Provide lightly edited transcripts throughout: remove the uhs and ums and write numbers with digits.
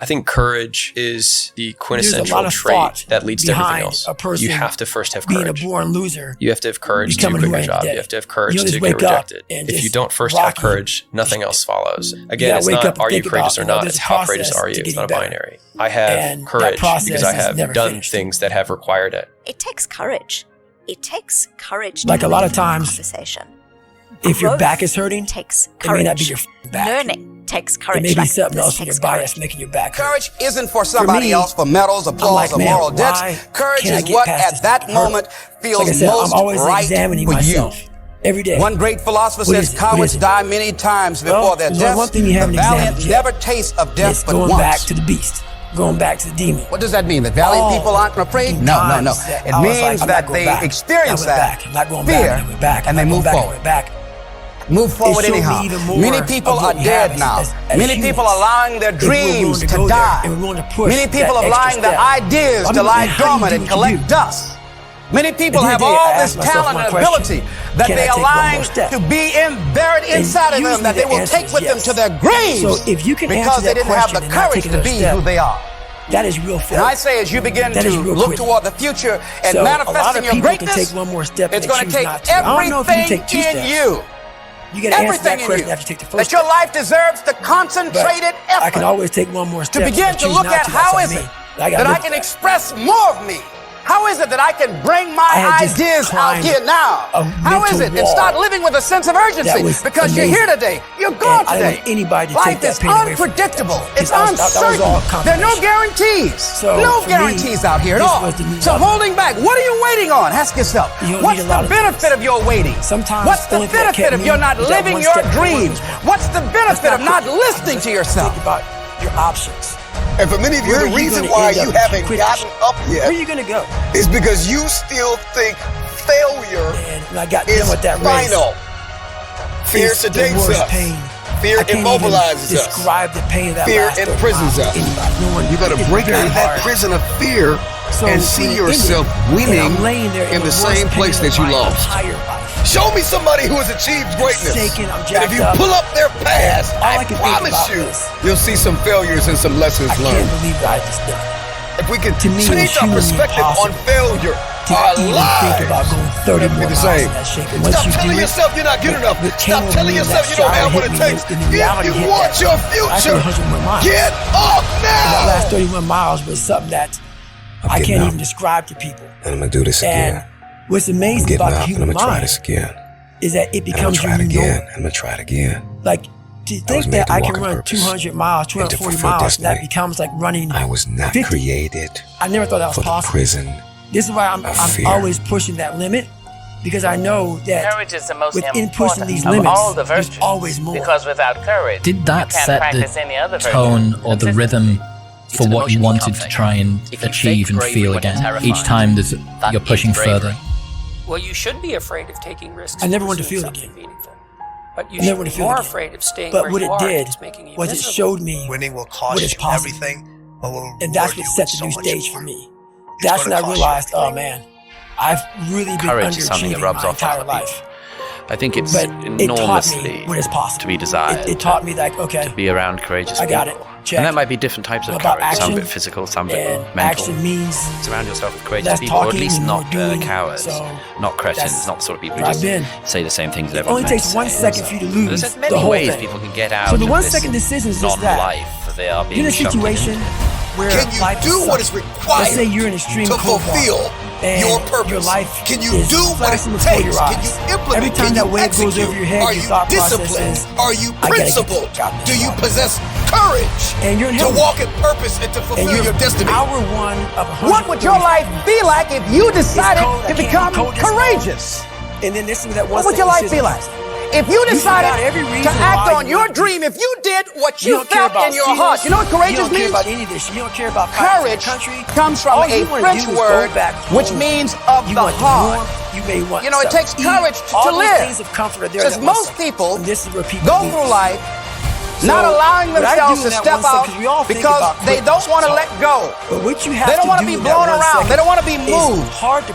I think courage is the quintessential trait that leads to everything else. You have to first have courage. Being a born loser. You have to have courage to quit your job. You have to have courage to get rejected. If you don't first have courage, nothing else follows. Again, it's not are you courageous or not, it's how courageous are you. It's not a binary. I have courage because I have done things that have required it. It takes courage. It takes courage like to a lot of have times, conversation. If your back is hurting, takes it may not be your back. Learning takes courage. It may be something else in your body that's making your back hurt. Courage isn't for somebody else, for medals, applause, or moral debts. Courage is what at that moment feels most right for you. Every day. One great philosopher says cowards die many times before their death. One thing you haven't valiant never taste of death but once. Going back to the beast. Going back to the demon. What does that mean? That valiant people aren't afraid? No. It means that they experience that fear and they move forward. Move forward anyhow. Many people are dead now. Many people are allowing their dreams to die. Many people are allowing their ideas to lie dormant and collect dust. Many people have all this talent and ability that they are allowing to be buried inside of them that they will take with them to their graves because they didn't have the courage to be who they are. That is real faith. And I say, as you begin to look toward the future and manifesting your greatness, it's going to take everything in you. You got to answer that question after you take the first step. That your life deserves the concentrated effort. I can always take one more step to begin to look at how is it that I can express more of me. How is it that I can bring my ideas out here now? How is it? And start living with a sense of urgency because you're here today. You're gone today. Life is unpredictable. It's uncertain. There are no guarantees. No guarantees out here at all. So holding back, what are you waiting on? Ask yourself, what's the benefit of your waiting? What's the benefit of your not living your dreams? What's the benefit of not listening to yourself? Think about your options. And for many of you, the reason why you haven't gotten up yet where are you going to go? Is because you still think failure is final. Fear sedates us. Fear immobilizes us. Describe the pain that fear imprisons us. You got to break out of that prison of fear and see yourself winning in the same place that you lost. Show me somebody who has achieved greatness. And if you pull up their past, I promise you'll see some failures and some lessons learned. I can't believe I just done. If we can change our perspective on failure, our lives will be the same. Stop telling yourself you're not good enough. Stop telling yourself you don't have what it takes. If you want your future, get up now. That last 31 miles was something that I can't even describe to people. And I'm going to do this again. What's amazing about the human mind is that it becomes your new norm. I'm going to try it again. Like, to think that I can run 200 miles, 240 miles, that becomes like running 50. I was not created I never thought that was possible. Prison. This is why I'm always pushing that limit, because I know that courage is the most within pushing these limits, all the virtues, there's always more. Because without courage, did that set the tone or the rhythm for what you wanted to try and achieve and feel again? Each time you're pushing further. Well, you should be afraid of taking risks. I never wanted to feel it again. Meaningful. But you should be more afraid of staying where you are. But what it did was it showed me winning will cost you everything, but will and that's what set the new stage for me. That's when I realized, oh man, I've really been underachieving my entire life. I think it's enormously to be desired. It taught me like, okay, to be around courageous people. I got it. Check. And that might be different types of courage. Some of it physical, some of it mental. Action means surround yourself with courageous people, or at least not cowards, not cretins, not the sort of people who just say the same things that everyone else says. It only takes 1 second for you to lose the whole thing. There's many ways people can get out of this 1 second decision is just that. Non-life they are being in a situation where can you do what is required let's say you're in extreme to fulfill your purpose? Your life can you do what it takes? Can you implement? Every time that wave goes over your head, are you disciplined? Are you principled? Do you possess courage to walk in purpose and to fulfill your destiny? What would your life be like if you decided to become courageous? And then this is that what would your life be like? If you decided to act on your dream, if you did what you felt in your heart, you know what courageous means? You don't care about courage comes from a French word which means of the heart. You know, it takes courage to live. Because most people go through life not allowing themselves to step out because they don't want to let go. They don't want to be blown around. They don't want to be moved.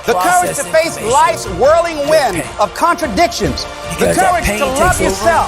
The courage to face life's whirling wind of contradictions. The courage to love yourself.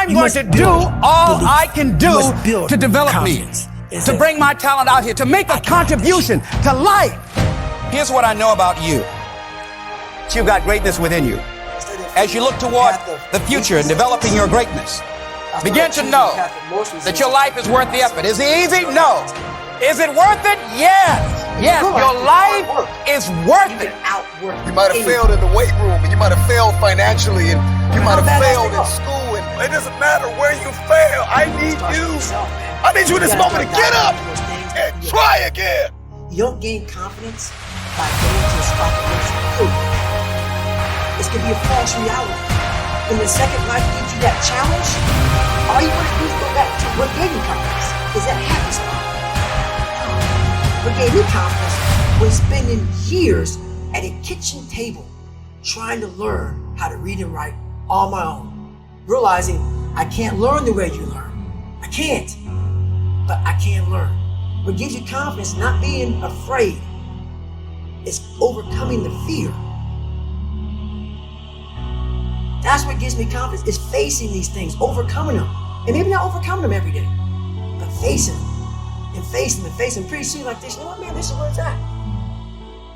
I'm going to do all I can do to develop me, to bring my talent out here, to make a contribution to life. Here's what I know about you. You've got greatness within you. As you look toward the future and developing your greatness, begin to know that your life is worth the effort. Is it easy? No. Is it worth it? Yes. Yes, your life is worth it. You might have failed in the weight room, and you might have failed financially, and You might have failed in school, and it doesn't matter where you fail. I need you. I need you in this moment to get up and try again. You don't gain confidence by going to a spot that makes you feel good. It's going to be a false reality. When the second life gives you that challenge, all you want to do is go back to what gave you confidence. Is that happy spot. What gave me confidence was spending years at a kitchen table trying to learn how to read and write on my own. Realizing I can't learn the way you learn. I can't, but I can learn. What gives you confidence, not being afraid, is overcoming the fear. That's what gives me confidence, is facing these things, overcoming them. And maybe not overcoming them every day, but facing them and facing them and facing them. Pretty soon like this, you know what, man, this is where it's at.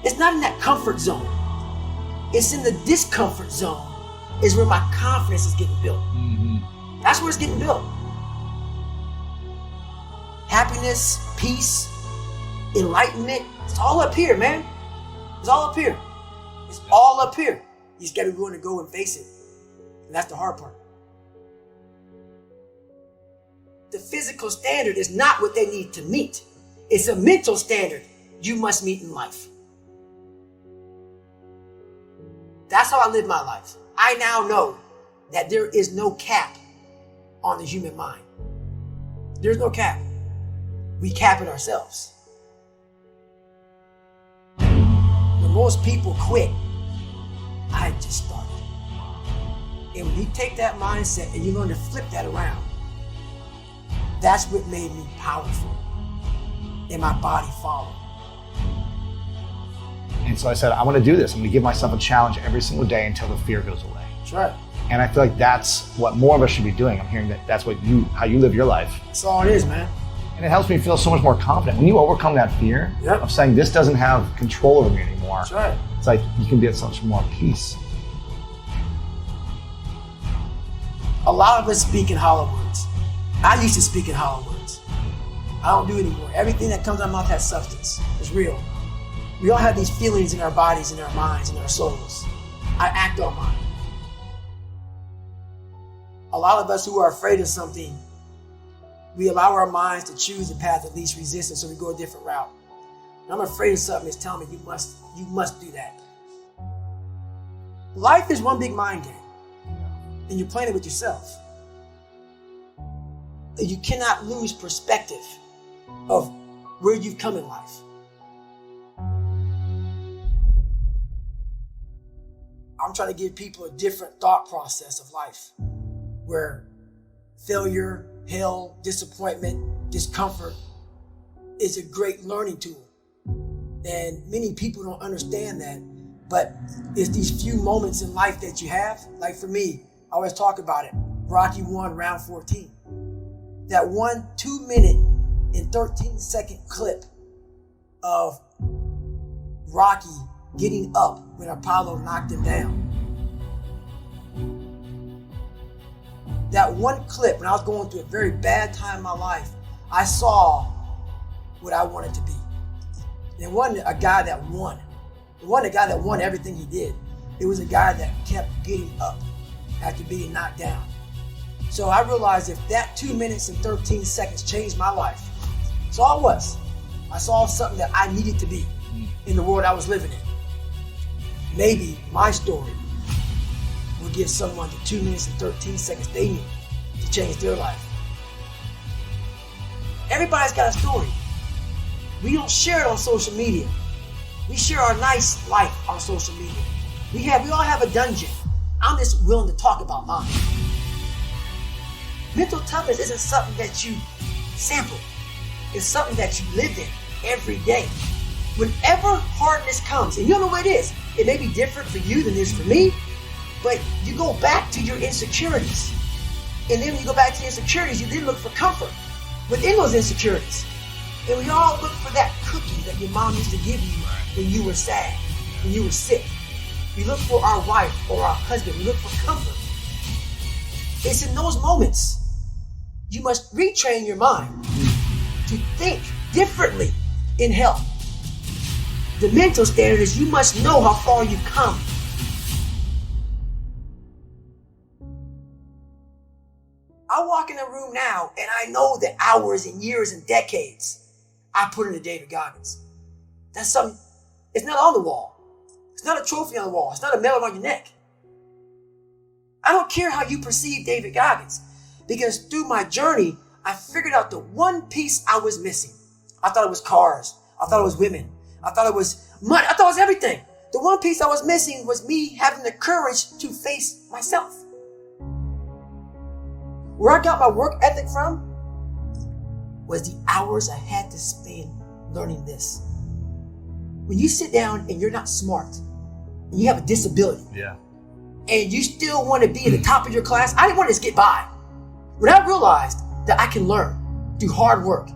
It's not in that comfort zone. It's in the discomfort zone is where my confidence is getting built. Mm-hmm. That's where it's getting built. Happiness, peace, enlightenment, it's all up here, man. It's all up here. It's all up here. You just gotta be willing to go and face it. And that's the hard part. The physical standard is not what they need to meet. It's a mental standard you must meet in life. That's how I live my life. I now know that there is no cap on the human mind. There's no cap. We cap it ourselves. When most people quit, I just started. And when you take that mindset and you learn to flip that around, that's what made me powerful. And my body followed. And so I said, I want to do this. I'm going to give myself a challenge every single day until the fear goes away. That's right. And I feel like that's what more of us should be doing. I'm hearing that that's what how you live your life. That's all it is, man. And it helps me feel so much more confident. When you overcome that fear of saying this doesn't have control over me anymore, that's right. It's like you can be at so much more peace. A lot of us speak in hollow words. I used to speak in hollow words. I don't do it anymore. Everything that comes out of my mouth has substance. It's real. We all have these feelings in our bodies, in our minds, in our souls. I act on mine. A lot of us who are afraid of something, we allow our minds to choose the path of least resistance, so we go a different route. And I'm afraid of something that's telling me you must do that. Life is one big mind game, and you're playing it with yourself. You cannot lose perspective of where you've come in life. I'm trying to give people a different thought process of life, where failure, hell, disappointment, discomfort is a great learning tool. And many people don't understand that, but it's these few moments in life that you have. Like for me, I always talk about it. Rocky 1, round 14. That 1 2-minute and 13-second clip of Rocky getting up when Apollo knocked him down. That one clip, when I was going through a very bad time in my life, I saw what I wanted to be. It wasn't a guy that won. It wasn't a guy that won everything he did. It was a guy that kept getting up after being knocked down. So I realized if that 2 minutes and 13 seconds changed my life, that's all it was. I saw something that I needed to be in the world I was living in. Maybe my story will give someone the 2 minutes and 13 seconds they need to change their life. Everybody's got a story. We don't share it on social media. We share our nice life on social media. We all have a dungeon. I'm just willing to talk about mine. Mental toughness isn't something that you sample. It's something that you live in every day. Whenever hardness comes, and you don't know what it is, it may be different for you than it is for me, but you go back to your insecurities. And then when you go back to your insecurities, you then look for comfort within those insecurities. And we all look for that cookie that your mom used to give you when you were sad, when you were sick. We look for our wife or our husband. We look for comfort. It's in those moments you must retrain your mind to think differently in health. The mental standard is you must know how far you've come. I know the hours and years and decades I put into David Goggins. That's something, it's not on the wall. It's not a trophy on the wall. It's not a medal on your neck. I don't care how you perceive David Goggins, because through my journey, I figured out the one piece I was missing. I thought it was cars. I thought it was women. I thought it was money. I thought it was everything. The one piece I was missing was me having the courage to face myself. Where I got my work ethic from was the hours I had to spend learning this. When you sit down and you're not smart, and you have a disability, and you still want to be at the top of your class, I didn't want to just get by. When I realized that I can learn through hard work,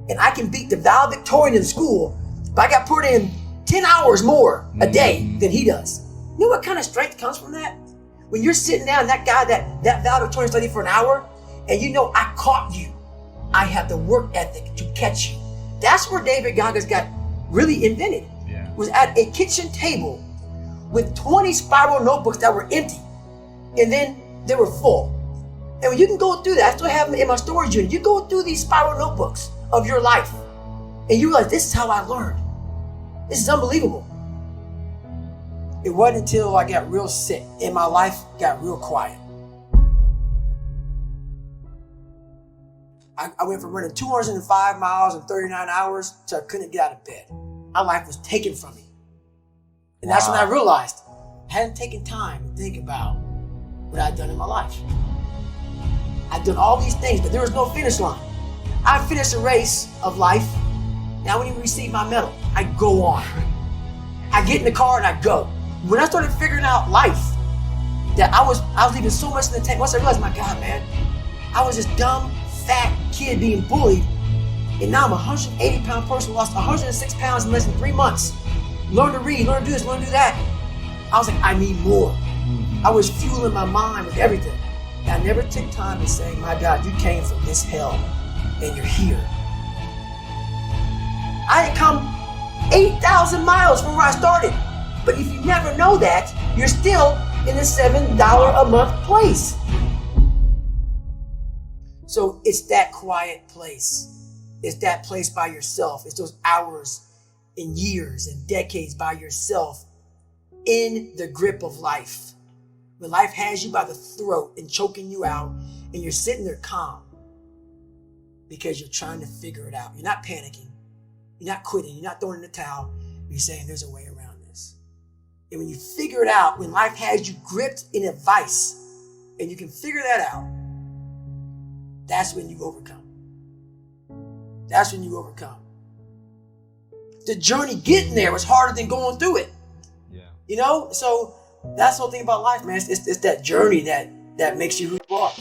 and I can beat the valedictorian in school, but I got put in 10 hours more a day than he does. You know what kind of strength comes from that? When you're sitting down, that guy, that valedictorian studied for an hour, and you know I caught you. I have the work ethic to catch you. That's where David Goggins got really invented. Was at a kitchen table with 20 spiral notebooks that were empty, and then they were full. And when you can go through that, I still have them in my storage unit. You go through these spiral notebooks of your life, and you realize, this is how I learned. This is unbelievable. It wasn't until I got real sick and my life got real quiet. I went from running 205 miles in 39 hours to I couldn't get out of bed. My life was taken from me. And that's when I realized I hadn't taken time to think about what I'd done in my life. I'd done all these things, but there was no finish line. I finished a race of life. Now when you receive my medal, I go on. I get in the car and I go. When I started figuring out life, that I was leaving so much in the tank. Once I realized, my God, man, I was this dumb, fat kid being bullied, and now I'm a 180-pound person, lost 106 pounds in less than 3 months. Learn to read, learn to do this, learn to do that. I was like, I need more. I was fueling my mind with everything. And I never took time to say, my God, you came from this hell, and you're here. I had come 8,000 miles from where I started. But if you never know that, you're still in the $7 a month place. So it's that quiet place. It's that place by yourself. It's those hours and years and decades by yourself in the grip of life. When life has you by the throat and choking you out, and you're sitting there calm because you're trying to figure it out. You're not panicking. You're not quitting. You're not throwing in the towel. You're saying there's a way around this. And when you figure it out, when life has you gripped in a vice, and you can figure that out, that's when you overcome. That's when you overcome. The journey getting there was harder than going through it. You know? So that's the whole thing about life, man. It's that journey that makes you who you are.